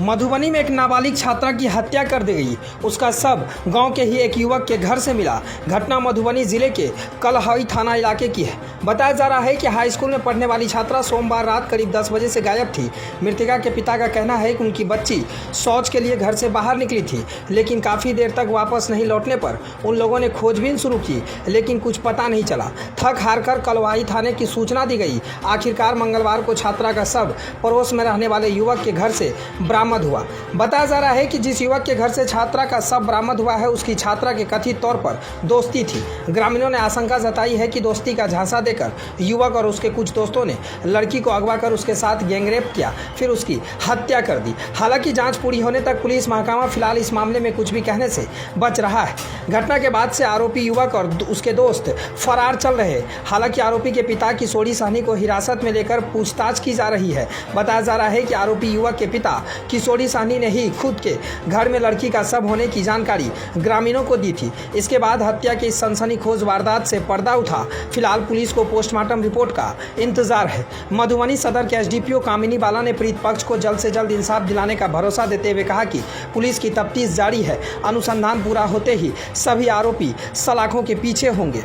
मधुबनी में एक नाबालिग छात्रा की हत्या कर दी गई। उसका शव गांव के ही एक युवक के घर से मिला। घटना मधुबनी जिले के कलहई थाना इलाके की है। बताया जा रहा है कि हाई स्कूल में पढ़ने वाली छात्रा सोमवार रात करीब 10 बजे से गायब थी। मृतका के पिता का कहना है कि उनकी बच्ची शौच के लिए घर से बाहर निकली थी, लेकिन काफ़ी देर तक वापस नहीं लौटने पर उन लोगों ने खोजबीन शुरू की, लेकिन कुछ पता नहीं चला। थक हार कर कलवाही थाने की सूचना दी गई। आखिरकार मंगलवार को छात्रा का शव पड़ोस में रहने वाले युवक के घर से बरामद हुआ। बताया जा रहा है कि जिस युवक के घर से छात्रा का शव बरामद हुआ है, उसकी छात्रा के कथित तौर पर दोस्ती थी। ग्रामीणों ने आशंका जताई है कि दोस्ती का झांसा देकर युवक और उसके कुछ दोस्तों ने लड़की को अगवा कर उसके साथ गैंगरेप किया, फिर उसकी हत्या कर दी। हालांकि जांच पूरी होने तक पुलिस महकमा फिलहाल इस मामले में कुछ भी कहने से बच रहा है। घटना के बाद से आरोपी युवक और उसके दोस्त फरार चल रहे। हालांकि आरोपी के पिता किशोरी सहनी को हिरासत में लेकर पूछताछ की जा रही है। बताया जा रहा है कि आरोपी युवक के पिता किशोरी सहनी ने ही खुद के घर में लड़की का शव होने की जानकारी ग्रामीणों को दी थी। इसके बाद हत्या की इस सनसनीखेज वारदात से पर्दा उठा। फिलहाल पुलिस को पोस्टमार्टम रिपोर्ट का इंतजार है। मधुबनी सदर के एसडीपीओ कामिनी बाला ने पीड़ित पक्ष को जल्द से जल्द इंसाफ दिलाने का भरोसा देते हुए कहा कि पुलिस की तफ्तीश जारी है। अनुसंधान पूरा होते ही सभी आरोपी सलाखों के पीछे होंगे।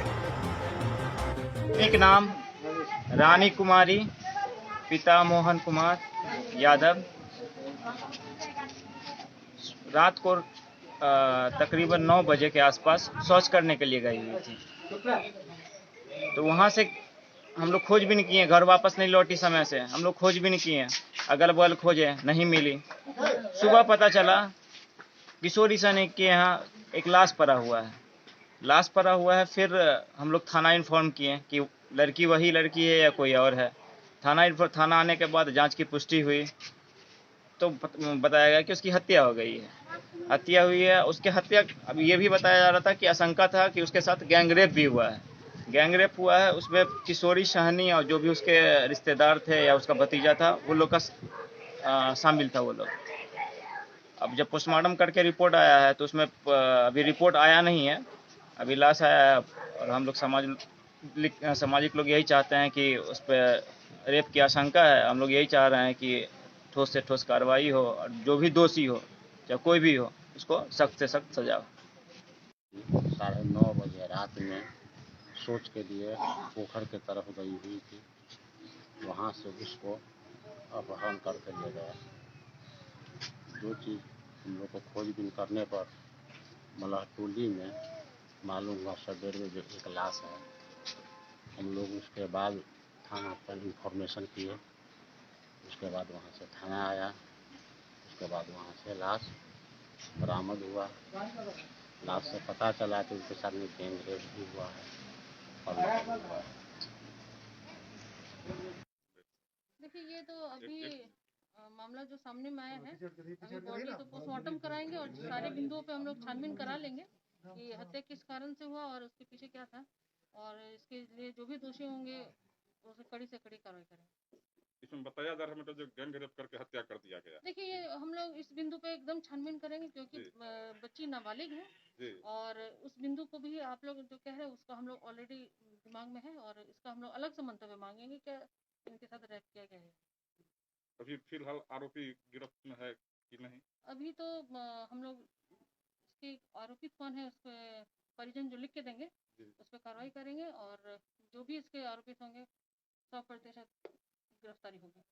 एक नाम रानी कुमारी, पिता मोहन कुमार यादव। रात को तकरीबन 9 बजे के आसपास शौच करने के लिए गई हुई थी। तो वहाँ से हम लोग खोज भी नहीं किए, घर वापस नहीं लौटी समय से। हम लोग खोज भी नहीं किए, अगल बगल खोजे, नहीं मिली। सुबह पता चला किशोरी सहनी के यहाँ एक लाश पड़ा हुआ है। लाश पड़ा हुआ है। फिर हम लोग थाना इन्फॉर्म किए कि लड़की वही लड़की है या कोई और है। थाना आने के बाद जांच की पुष्टि हुई तो बताया गया कि उसकी हत्या हो गई है। हत्या हुई है। उसके हत्या अब ये भी बताया जा रहा था कि आशंका था कि उसके साथ गैंगरेप भी हुआ है। गैंगरेप हुआ है, उसमें किशोरी सहनी और जो भी उसके रिश्तेदार थे या उसका भतीजा था, वो लोग का शामिल था वो लोग। अब जब पोस्टमार्टम करके रिपोर्ट आया है तो उसमें अभी रिपोर्ट आया नहीं है, अभी लाश आया है। और हम लोग सामाजिक लोग यही चाहते हैं कि उस पर रेप की आशंका है। हम लोग यही चाह रहे हैं कि ठोस से ठोस कार्रवाई हो और जो भी दोषी हो या कोई भी हो, उसको सख्त से सख्त सजा हो। 9:30 बजे रात में शौच के लिए पोखर के तरफ गई हुई थी। वहाँ से उसको अपहरण करके ले गया। जो चीज़ हम लोग को खोजबीन करने पर मलहटोली में मालूम हुआ सवेरे में जो एक लाश है। हम लोग उसके बाद थाना पर इंफॉर्मेशन किए। उसके बाद वहाँ से थाना आया। उसके बाद वहाँ से लाश बरामद हुआ। लाश से पता चला कि उनके साथ में गैंगरेप भी हुआ है और हुआ है। देखिए, ये तो अभी मामला जो सामने में आया है, अभी बॉडी तो पोस्टमार्टम कराएंगे और सारे बिंदुओं पे हम लोग छानबीन करा लेंगे कि हत्या किस कारण से हुआ और उसके पीछे क्या था, और इसके लिए जो भी दोषी होंगे उसे कड़ी से कड़ी कार्रवाई करेंगे। इसमें बताया जा रहा है मतलब जो गैंगरेप करके हत्या कर दिया गया। देखिए, ये हम लोग इस बिंदु पे एकदम छानबीन करेंगे क्योंकि बच्ची नाबालिग है जी। और उस बिंदु को भी आप लोग जो कह रहे हैं उसका हम लोग ऑलरेडी दिमाग में है और इसका हम लोग अलग से मंतव्य मांगेंगे क्या इनके साथ रैप किया गया है। अभी फिलहाल आरोपी गिरफ्त में है कि नहीं? अभी तो हम लोग इसके आरोपित कौन है उस पर परिजन जो लिख के देंगे उस पर कार्रवाई करेंगे और जो भी इसके आरोपित होंगे 100% गिरफ्तारी होगी।